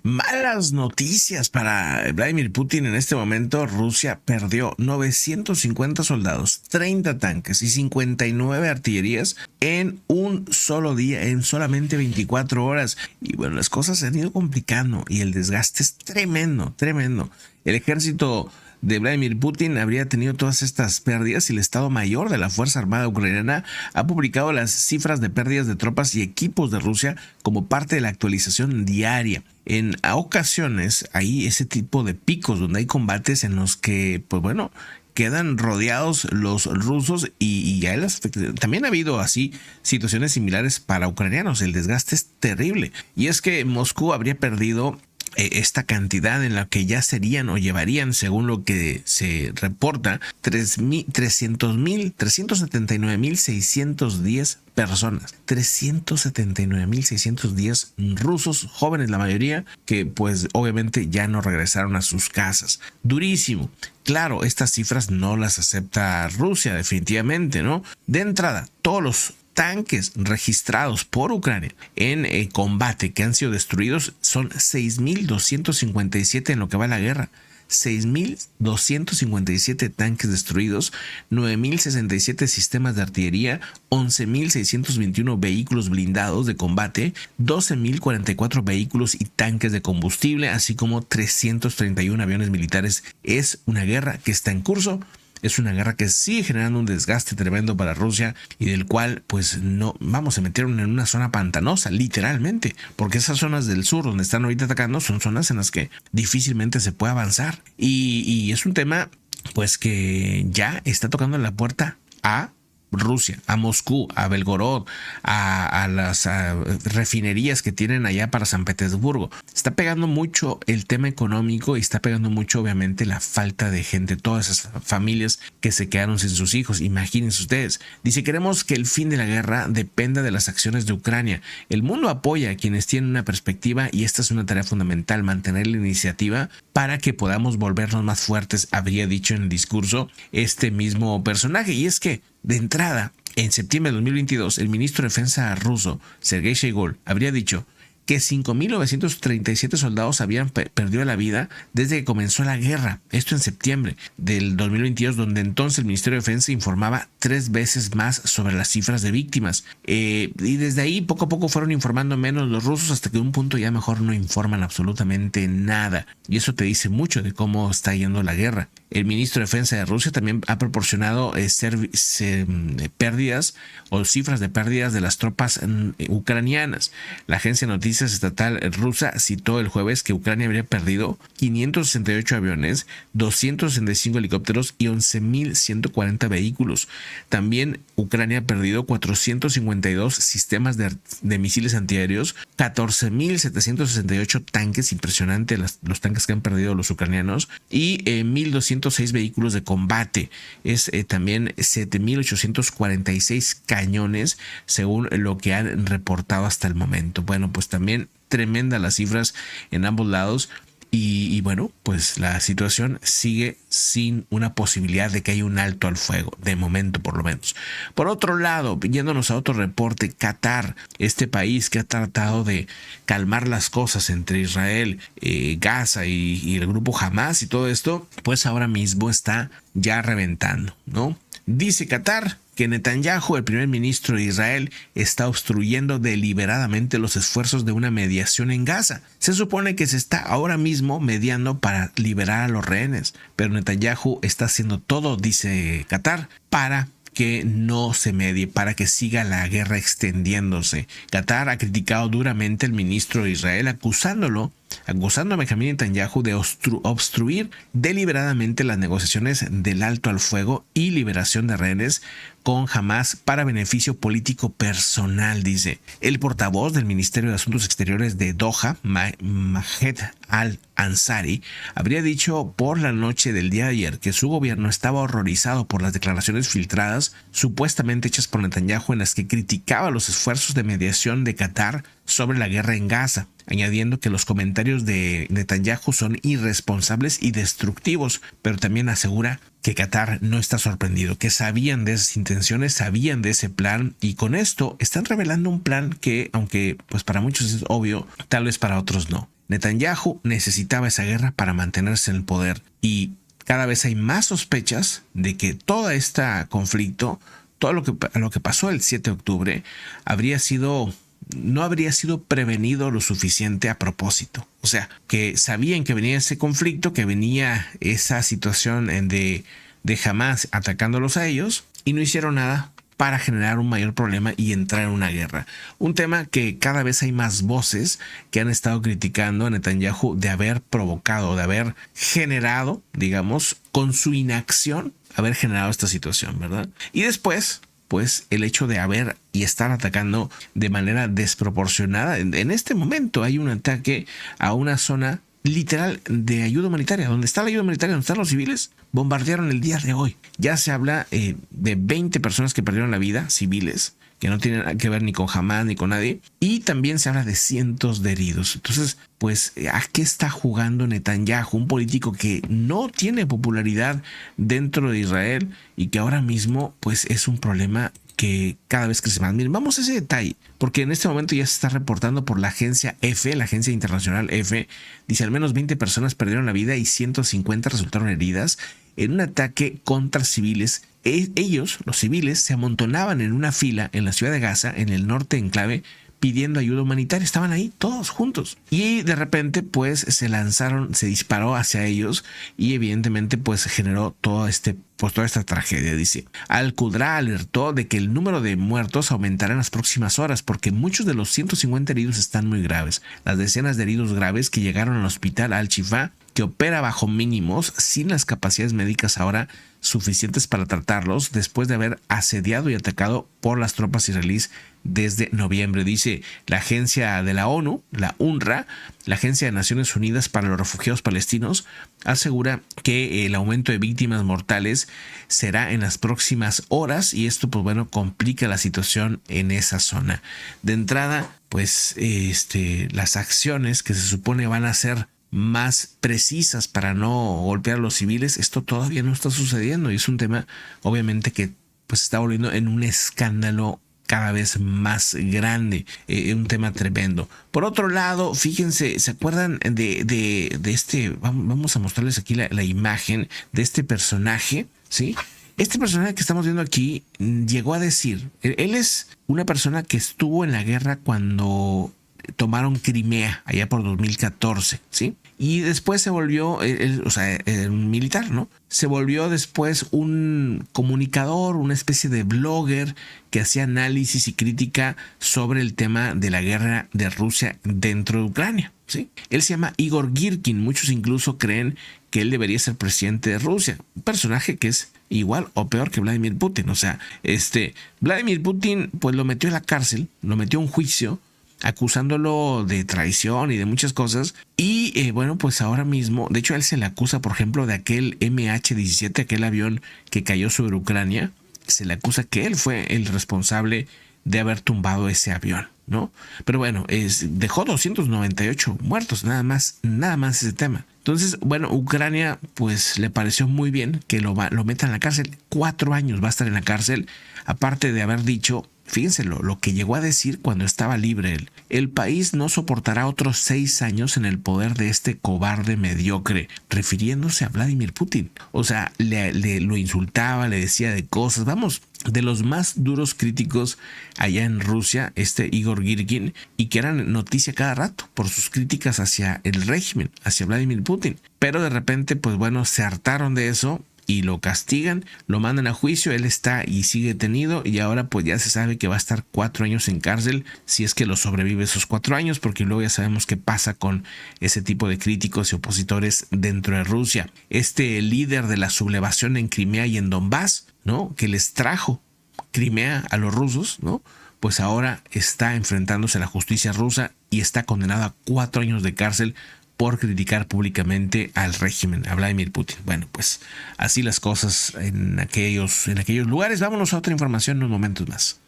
Malas noticias para Vladimir Putin en este momento. Rusia perdió 950 soldados, 30 tanques y 59 artillerías en un solo día, en solamente 24 horas. Y bueno, las cosas se han ido complicando y el desgaste es tremendo, tremendo. El ejército de Vladimir Putin habría tenido todas estas pérdidas y el Estado Mayor de la Fuerza Armada Ucraniana ha publicado las cifras de pérdidas de tropas y equipos de Rusia como parte de la actualización diaria. En ocasiones hay ese tipo de picos donde hay combates en los que, pues bueno, quedan rodeados los rusos y a él también ha habido así situaciones similares para ucranianos. El desgaste es terrible y es que Moscú habría perdido esta cantidad en la que ya serían o llevarían, según lo que se reporta, 379.610 personas, 379.610 rusos jóvenes, la mayoría, que pues obviamente ya no regresaron a sus casas. Durísimo. Claro, estas cifras no las acepta Rusia, definitivamente, ¿no? De entrada, todos los tanques registrados por Ucrania en combate que han sido destruidos son 6.257 en lo que va la guerra. 6.257 tanques destruidos, 9.067 sistemas de artillería, 11.621 vehículos blindados de combate, 12.044 vehículos y tanques de combustible, así como 331 aviones militares. Es una guerra que está en curso. Es una guerra que sigue generando un desgaste tremendo para Rusia y del cual pues no vamos a meter en una zona pantanosa, literalmente, porque esas zonas del sur donde están ahorita atacando son zonas en las que difícilmente se puede avanzar y es un tema pues que ya está tocando la puerta a Rusia, a Moscú, a Belgorod, a las refinerías que tienen allá para San Petersburgo. Está pegando mucho el tema económico y está pegando mucho obviamente la falta de gente, todas esas familias que se quedaron sin sus hijos. Imagínense ustedes. Dice, queremos que el fin de la guerra dependa de las acciones de Ucrania. El mundo apoya a quienes tienen una perspectiva y esta es una tarea fundamental, mantener la iniciativa para que podamos volvernos más fuertes, habría dicho en el discurso este mismo personaje. Y es que de entrada, en septiembre de 2022, el ministro de Defensa ruso, Sergei Shoigu, habría dicho que 5.937 soldados habían perdido la vida desde que comenzó la guerra. Esto en septiembre del 2022, donde entonces el Ministerio de Defensa informaba 3 veces más sobre las cifras de víctimas. Y desde ahí poco a poco fueron informando menos los rusos hasta que en un punto ya mejor no informan absolutamente nada. Y eso te dice mucho de cómo está yendo la guerra. El ministro de Defensa de Rusia también ha proporcionado pérdidas o cifras de pérdidas de las tropas ucranianas. La agencia de noticias estatal rusa citó el jueves que Ucrania habría perdido 568 aviones, 265 helicópteros y 11.140 vehículos. También Ucrania ha perdido 452 sistemas de misiles antiaéreos, 14.768 tanques, impresionante los tanques que han perdido los ucranianos, y 1.206 vehículos de combate. Es también 7.846 cañones, según lo que han reportado hasta el momento. Bueno, pues también tremenda las cifras en ambos lados. Y bueno, pues la situación sigue sin una posibilidad de que haya un alto al fuego, de momento por lo menos. Por otro lado, yéndonos a otro reporte, Qatar, este país que ha tratado de calmar las cosas entre Israel, Gaza y el grupo Hamas y todo esto, pues ahora mismo está ya reventando, ¿no? Dice Qatar que Netanyahu, el primer ministro de Israel, está obstruyendo deliberadamente los esfuerzos de una mediación en Gaza. Se supone que se está ahora mismo mediando para liberar a los rehenes, pero Netanyahu está haciendo todo, dice Qatar, para que no se medie, para que siga la guerra extendiéndose. Qatar ha criticado duramente al ministro de Israel, acusando a Benjamín Netanyahu de obstruir deliberadamente las negociaciones del alto al fuego y liberación de rehenes con Hamas para beneficio político personal, dice. El portavoz del Ministerio de Asuntos Exteriores de Doha, Mahed Al-Ansari, habría dicho por la noche del día de ayer que su gobierno estaba horrorizado por las declaraciones filtradas supuestamente hechas por Netanyahu en las que criticaba los esfuerzos de mediación de Qatar sobre la guerra en Gaza, añadiendo que los comentarios de Netanyahu son irresponsables y destructivos, pero también asegura que Qatar no está sorprendido, que sabían de esas intenciones, sabían de ese plan y con esto están revelando un plan que, aunque pues para muchos es obvio, tal vez para otros no. Netanyahu necesitaba esa guerra para mantenerse en el poder y cada vez hay más sospechas de que todo este conflicto, todo lo que pasó el 7 de octubre, no habría sido prevenido lo suficiente a propósito. O sea, que sabían que venía ese conflicto, que venía esa situación de Hamas atacándolos a ellos y no hicieron nada para generar un mayor problema y entrar en una guerra. Un tema que cada vez hay más voces que han estado criticando a Netanyahu de haber provocado, de haber generado, digamos, con su inacción, haber generado esta situación, ¿verdad? Y después, pues el hecho de haber y estar atacando de manera desproporcionada. En este momento hay un ataque a una zona literal de ayuda humanitaria. Donde está la ayuda humanitaria, donde están los civiles, bombardearon el día de hoy. Ya se habla de 20 personas que perdieron la vida, civiles, que no tienen nada que ver ni con Hamas ni con nadie. Y también se habla de cientos de heridos. Entonces, pues, ¿a qué está jugando Netanyahu? Un político que no tiene popularidad dentro de Israel y que ahora mismo, pues, es un problema que cada vez crece más. Miren, vamos a ese detalle, porque en este momento ya se está reportando por la agencia EFE, la agencia internacional EFE, dice al menos 20 personas perdieron la vida y 150 resultaron heridas en un ataque contra civiles. Ellos, los civiles, se amontonaban en una fila en la ciudad de Gaza, en el norte enclave, pidiendo ayuda humanitaria. Estaban ahí todos juntos y de repente pues se disparó hacia ellos y evidentemente pues generó toda esta tragedia. Dice, Al-Qudra alertó de que el número de muertos aumentará en las próximas horas porque muchos de los 150 heridos están muy graves. Las decenas de heridos graves que llegaron al hospital Al-Shifa, que opera bajo mínimos sin las capacidades médicas ahora suficientes para tratarlos después de haber asediado y atacado por las tropas israelíes desde noviembre. Dice la agencia de la ONU, la UNRWA, la Agencia de Naciones Unidas para los Refugiados Palestinos, asegura que el aumento de víctimas mortales será en las próximas horas y esto pues bueno complica la situación en esa zona. De entrada pues las acciones que se supone van a ser más precisas para no golpear a los civiles, esto todavía no está sucediendo y es un tema obviamente que pues se está volviendo en un escándalo cada vez más grande, un tema tremendo. Por otro lado, fíjense, ¿se acuerdan de este? Vamos a mostrarles aquí la imagen de este personaje, ¿sí? Este personaje que estamos viendo aquí llegó a decir, él es una persona que estuvo en la guerra cuando tomaron Crimea, allá por 2014, ¿sí? Y después se volvió, un militar, ¿no? Se volvió después un comunicador, una especie de blogger que hacía análisis y crítica sobre el tema de la guerra de Rusia dentro de Ucrania, ¿sí? Él se llama Igor Girkin, muchos incluso creen que él debería ser presidente de Rusia, un personaje que es igual o peor que Vladimir Putin, o sea, Vladimir Putin pues lo metió a la cárcel, lo metió a un juicio, acusándolo de traición y de muchas cosas. Y bueno, pues ahora mismo, de hecho, a él se le acusa, por ejemplo, de aquel MH17, aquel avión que cayó sobre Ucrania. Se le acusa que él fue el responsable de haber tumbado ese avión, ¿no? Pero bueno, dejó 298 muertos, nada más ese tema. Entonces, bueno, Ucrania pues le pareció muy bien que lo metan en la cárcel. 4 años va a estar en la cárcel, aparte de haber dicho, fíjense lo que llegó a decir cuando estaba libre él. El país no soportará otros 6 años en el poder de este cobarde mediocre, refiriéndose a Vladimir Putin. O sea, lo insultaba, le decía de cosas, vamos, de los más duros críticos allá en Rusia, Igor Girkin, y que eran noticia cada rato por sus críticas hacia el régimen, hacia Vladimir Putin. Pero de repente, pues bueno, se hartaron de eso y lo castigan, lo mandan a juicio, él está y sigue detenido y ahora pues ya se sabe que va a estar 4 años en cárcel si es que lo sobrevive esos 4 años, porque luego ya sabemos qué pasa con ese tipo de críticos y opositores dentro de Rusia. Este líder de la sublevación en Crimea y en Donbass, ¿no? Que les trajo Crimea a los rusos, ¿no? Pues ahora está enfrentándose a la justicia rusa y está condenado a 4 años de cárcel por criticar públicamente al régimen, a Vladimir Putin. Bueno, pues así las cosas en aquellos lugares. Vámonos a otra información en unos momentos más.